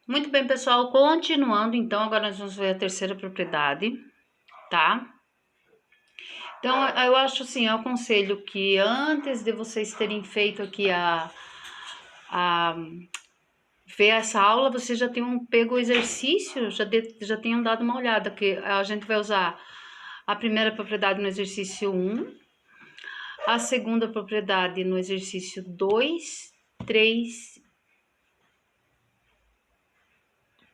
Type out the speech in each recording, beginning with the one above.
Muito bem, pessoal, continuando, então, agora nós vamos ver a terceira propriedade, tá? Então, eu acho assim, eu aconselho que antes de vocês terem feito aqui ver essa aula, vocês já tenham pego o exercício, já tenham dado uma olhada, que a gente vai usar a primeira propriedade no exercício 1, a segunda propriedade no exercício 2, 3,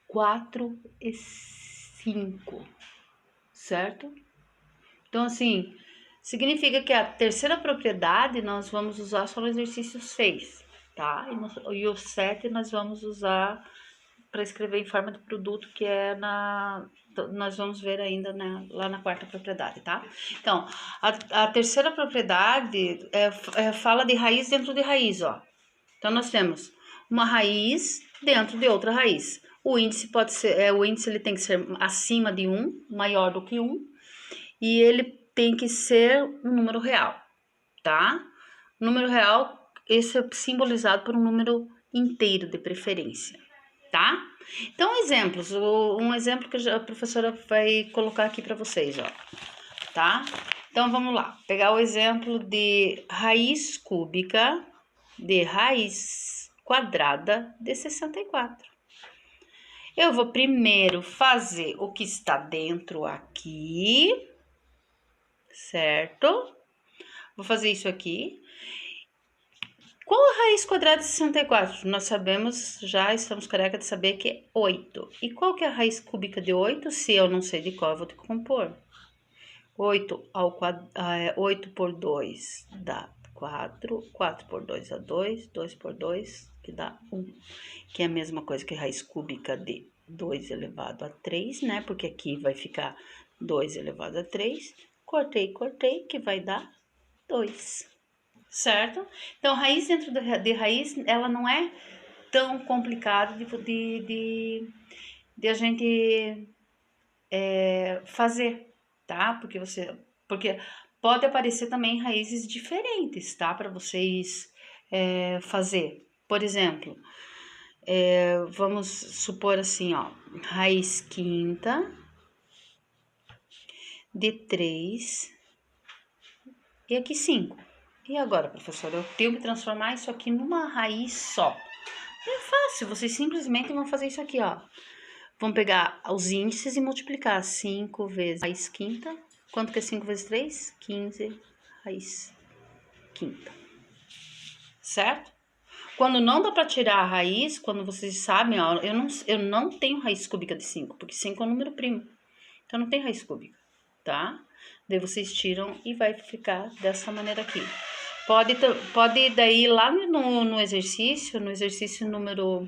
4 e 5, certo? Então, assim, significa que a terceira propriedade nós vamos usar só no exercício 6, tá? E o 7 nós vamos usar para escrever em forma de produto, que é nós vamos ver ainda lá na quarta propriedade, tá? Então, a terceira propriedade fala de raiz dentro de raiz, ó. Então, nós temos uma raiz dentro de outra raiz. O índice pode ser, o índice ele tem que ser acima de 1, maior do que 1, e ele tem que ser um número real, tá? Número real, esse é simbolizado por um número inteiro de preferência, tá? Então, exemplos. Um exemplo que a professora vai colocar aqui para vocês, ó, tá? Então, vamos lá. Pegar o exemplo de raiz cúbica de raiz quadrada de 64. Eu vou primeiro fazer o que está dentro aqui, certo? Vou fazer isso aqui. Qual a raiz quadrada de 64? Nós sabemos, já estamos careca de saber que é 8. E qual que é a raiz cúbica de 8? Se eu não sei de qual, eu vou ter que compor. 8 por 2 dá 4. 4 por 2 dá 2. 2 por 2, que dá 1. Que é a mesma coisa que raiz cúbica de 2 elevado a 3, né? Porque aqui vai ficar 2 elevado a 3. Cortei, que vai dar 2. Certo? Então, raiz dentro de raiz, ela não é tão complicada de a gente fazer, tá? Porque pode aparecer também raízes diferentes, tá? Para vocês fazer. Por exemplo, vamos supor assim, ó, raiz quinta de 3 e aqui 5. E agora, professora, eu tenho que transformar isso aqui numa raiz só. É fácil, vocês simplesmente vão fazer isso aqui, ó. Vão pegar os índices e multiplicar 5 vezes raiz quinta. Quanto que é 5 vezes 3? 15 raiz quinta. Certo? Quando não dá para tirar a raiz, quando vocês sabem, ó, eu não tenho raiz cúbica de 5, porque 5 é um número primo. Então, não tem raiz cúbica, tá? Daí vocês tiram e vai ficar dessa maneira aqui. Pode daí lá no exercício número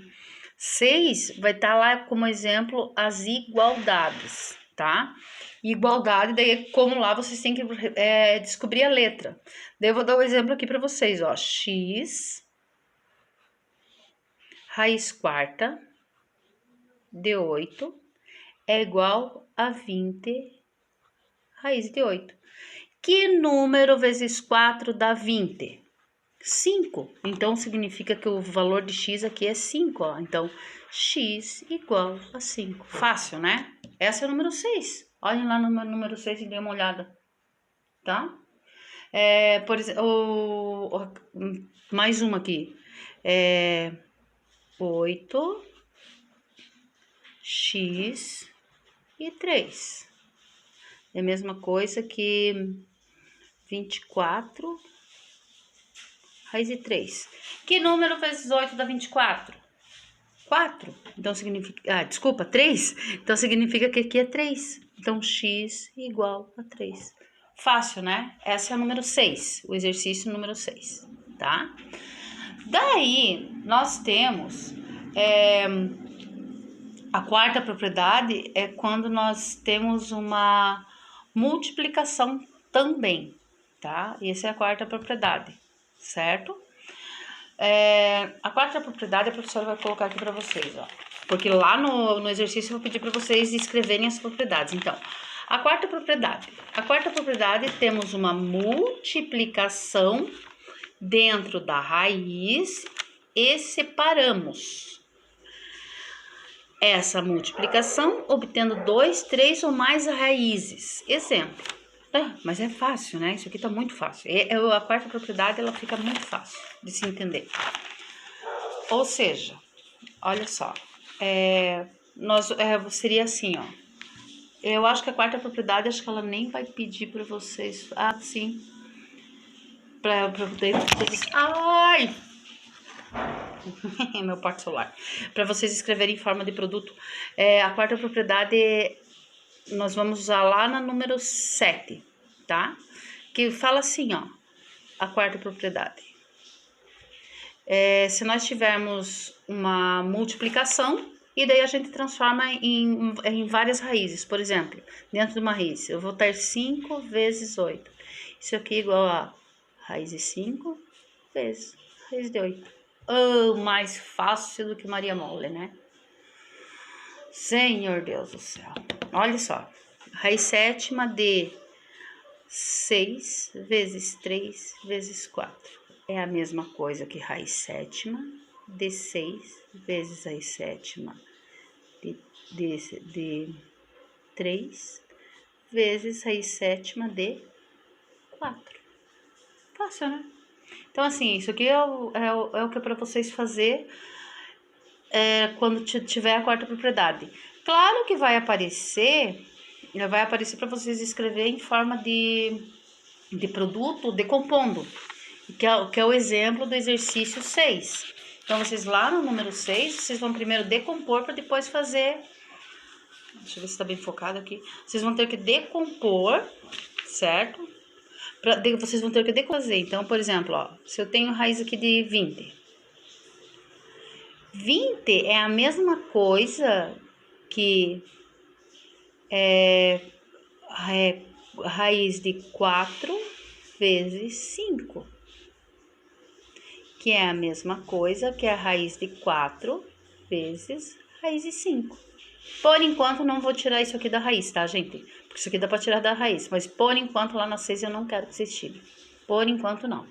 6, vai estar lá como exemplo as igualdades, tá? Igualdade, daí como lá vocês têm que descobrir a letra. Daí eu vou dar um exemplo aqui para vocês, ó. X raiz quarta de 8 é igual a 20 raiz de 8. Que número vezes 4 dá 20? 5. Então, significa que o valor de x aqui é 5, ó. Então, x igual a 5. Fácil, né? Essa é o número 6. Olhem lá no número 6 e dê uma olhada, tá? Por exemplo, mais uma aqui. 8, x e 3. É a mesma coisa que 24 raiz de 3. Que número vezes 8 dá 24? 4. Então significa... desculpa, 3. Então significa que aqui é 3. Então x igual a 3. Fácil, né? Essa é o número 6. O exercício número 6, tá? Daí, nós temos... a quarta propriedade é quando nós temos uma multiplicação também, tá? Essa é a quarta propriedade, certo? A quarta propriedade a professora vai colocar aqui para vocês, ó. Porque lá no exercício eu vou pedir para vocês escreverem as propriedades. Então, a quarta propriedade. A quarta propriedade temos uma multiplicação dentro da raiz e separamos. essa multiplicação, obtendo 2, 3 ou mais raízes. Exemplo. Mas é fácil, né? Isso aqui tá muito fácil. A quarta propriedade, ela fica muito fácil de se entender. Ou seja, olha só. Seria assim, ó. Eu acho que a quarta propriedade, acho que ela nem vai pedir para vocês... Ah, sim. Para poder... Ai! Meu porta celular. Para vocês escreverem em forma de produto. A quarta propriedade, nós vamos usar lá na número 7, tá? Que fala assim, ó. A quarta propriedade. Se nós tivermos uma multiplicação, e daí a gente transforma em várias raízes. Por exemplo, dentro de uma raiz, eu vou ter 5 vezes 8. Isso aqui é igual a raiz de 5 vezes raiz de 8. Mais fácil do que Maria Mole, né? Senhor Deus do céu. Olha só. Raiz sétima de 6 vezes 3 vezes 4. É a mesma coisa que raiz sétima de 6 vezes raiz sétima de 3 vezes raiz sétima de 4. Fácil, né? Então, assim, isso aqui é o que é para vocês fazer quando tiver a quarta propriedade. Claro que vai aparecer para vocês escrever em forma de produto decompondo, que é o exemplo do exercício 6. Então, vocês lá no número 6, vocês vão primeiro decompor para depois fazer... Deixa eu ver se tá bem focado aqui. Vocês vão ter que decompor, certo? Vocês vão ter que decompor. Então, por exemplo, ó, se eu tenho raiz aqui de 20. 20 é a mesma coisa que raiz de 4 vezes 5. Que é a mesma coisa que a raiz de 4 vezes raiz de 5. Por enquanto, não vou tirar isso aqui da raiz, tá, gente? Porque isso aqui dá pra tirar da raiz. Mas, por enquanto, lá na 6 eu não quero que vocês tirem. Por enquanto, não.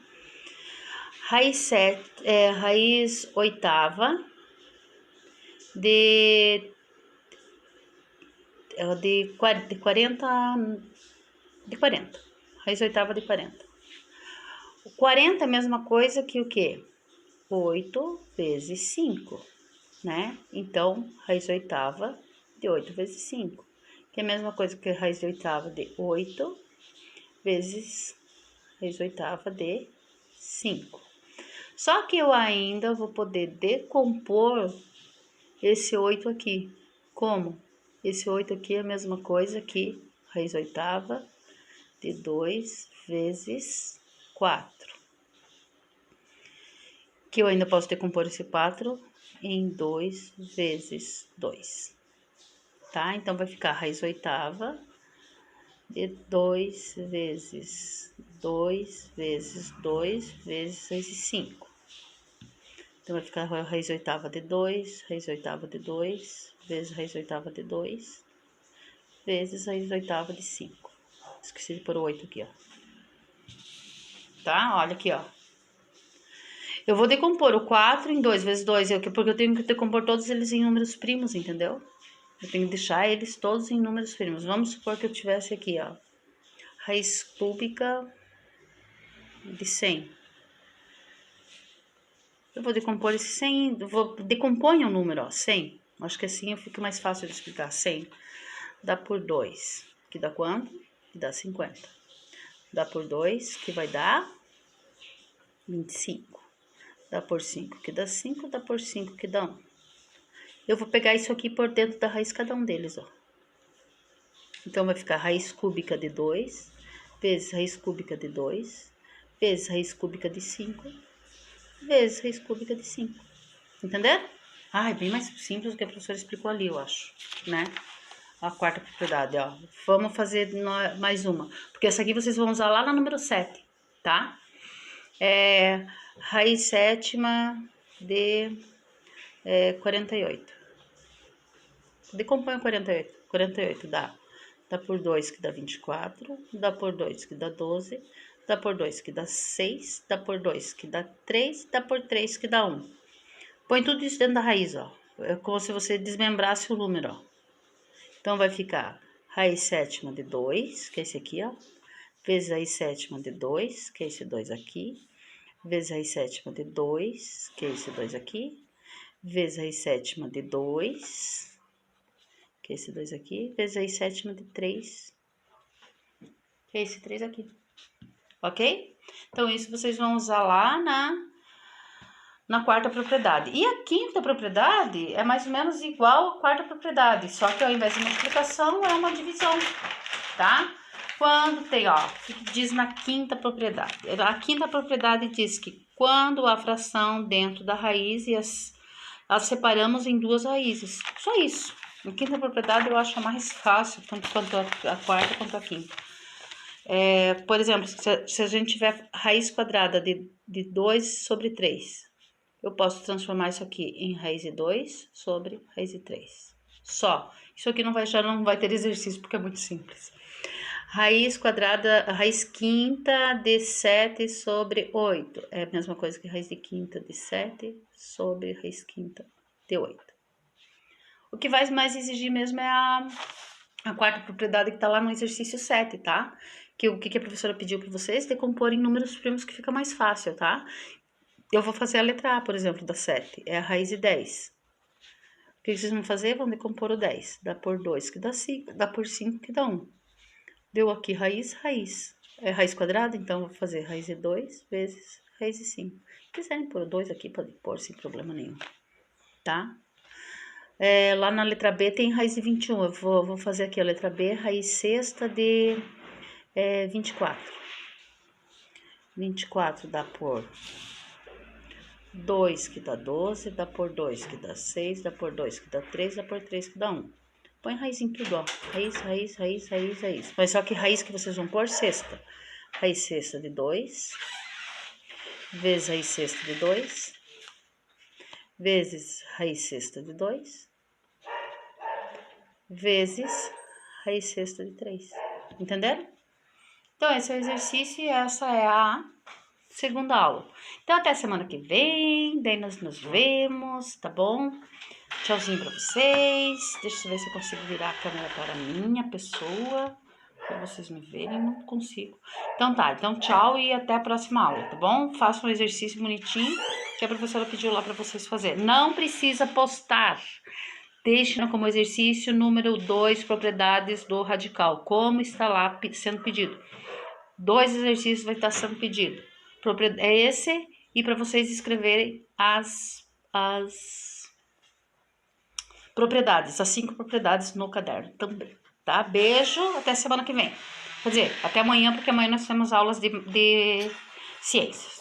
Raiz oitava de 40. Raiz oitava de 40. O 40 é a mesma coisa que o quê? 8 vezes 5, né? Então, raiz oitava de 8 vezes 5, que é a mesma coisa que a raiz oitava de 8 vezes raiz oitava de 5. Só que eu ainda vou poder decompor esse 8 aqui. Como? Esse 8 aqui é a mesma coisa que raiz oitava de 2 vezes 4. Que eu ainda posso decompor esse 4 em 2 vezes 2. Tá? Então, vai ficar raiz oitava de 2 vezes 2 vezes 2 vezes raiz de 5. Então, vai ficar raiz oitava de 2, raiz oitava de 2, vezes raiz oitava de 2, vezes raiz oitava de 5. Esqueci de pôr o 8 aqui, ó. Tá? Olha aqui, ó. Eu vou decompor o 4 em 2 vezes 2, porque eu tenho que decompor todos eles em números primos, entendeu? Eu tenho que deixar eles todos em números primos. Vamos supor que eu tivesse aqui, ó, raiz cúbica de 100. Eu vou decompor esse 100, decompõe o número, ó, 100. Acho que assim fica mais fácil de explicar. 100 dá por 2, que dá quanto? Que dá 50. Dá por 2, que vai dar 25. Dá por 5, que dá 5. Dá por 5, que dá 1. Eu vou pegar isso aqui por dentro da raiz cada um deles, ó. Então, vai ficar raiz cúbica de 2, vezes raiz cúbica de 2, vezes raiz cúbica de 5, vezes raiz cúbica de 5. Entenderam? É bem mais simples do que a professora explicou ali, eu acho, né? A quarta propriedade, ó. Vamos fazer mais uma. Porque essa aqui vocês vão usar lá na número 7, tá? Raiz sétima de 48. Decompõe o 48. 48 dá por 2, que dá 24. Dá por 2, que dá 12. Dá por 2, que dá 6. Dá por 2, que dá 3. Dá por 3, que dá 1. Põe tudo isso dentro da raiz, ó. É como se você desmembrasse o número, ó. Então, vai ficar raiz sétima de 2, que é esse aqui, ó. Vezes raiz sétima de 2, que é esse 2 aqui. Vezes raiz sétima de 2, que é esse 2 aqui. Vezes raiz sétima de 2, que é esse 2 aqui. Vezes raiz sétima de 3, que é esse 3 aqui. Ok? Então, isso vocês vão usar lá na quarta propriedade. E a quinta propriedade é mais ou menos igual à quarta propriedade, só que ao invés de multiplicação é uma divisão, tá? Quando tem, ó, o que diz na quinta propriedade? A quinta propriedade diz que quando a fração dentro da raiz e as separamos em duas raízes. Só isso. A quinta propriedade eu acho a mais fácil, tanto quanto a quarta quanto a quinta. Por exemplo, se a gente tiver raiz quadrada de 2 sobre 3, eu posso transformar isso aqui em raiz de 2 sobre raiz de 3. Só. Isso aqui já não vai ter exercício, porque é muito simples. Raiz quadrada, raiz quinta de 7 sobre 8. É a mesma coisa que raiz de quinta de 7 sobre raiz quinta de 8. O que vai mais exigir mesmo é a quarta propriedade que tá lá no exercício 7, tá? O que a professora pediu para vocês? Decompor em números primos, que fica mais fácil, tá? Eu vou fazer a letra A, por exemplo, da 7. É a raiz de 10. O que vocês vão fazer? Vão decompor o 10. Dá por 2, que dá 5. Dá por 5, que dá 1. Deu aqui raiz, raiz. É raiz quadrada, então eu vou fazer raiz de 2 vezes raiz de 5. Se quiserem pôr 2 aqui, pode pôr sem problema nenhum. Tá? Lá na letra B tem raiz de 21. Eu vou fazer aqui a letra B, raiz sexta de 24. 24 dá por 2, que dá 12, dá por 2, que dá 6, dá por 2, que dá 3, dá por 3, que dá 1. Põe raiz em tudo, ó. Raiz, raiz, raiz, raiz, raiz. Mas só que raiz que vocês vão pôr sexta. Raiz sexta de 2, vezes raiz sexta de 2, vezes raiz sexta de 2, vezes raiz sexta de 3. Entenderam? Então, esse é o exercício e essa é a segunda aula. Então, até semana que vem, daí nós nos vemos, tá bom? Tchauzinho pra vocês. Deixa eu ver se eu consigo virar a câmera para a minha pessoa, pra vocês me verem. Não consigo. Então tá, então tchau e até a próxima aula, tá bom? Faça um exercício bonitinho que a professora pediu lá pra vocês fazerem. Não precisa postar. Deixe como exercício número 2, propriedades do radical, como está lá sendo pedido. 2 exercícios vai estar sendo pedido. É esse, e para vocês escreverem as propriedades, as 5 propriedades no caderno também, tá? Beijo, até semana que vem. Quer dizer, até amanhã, porque amanhã nós temos aulas de ciências.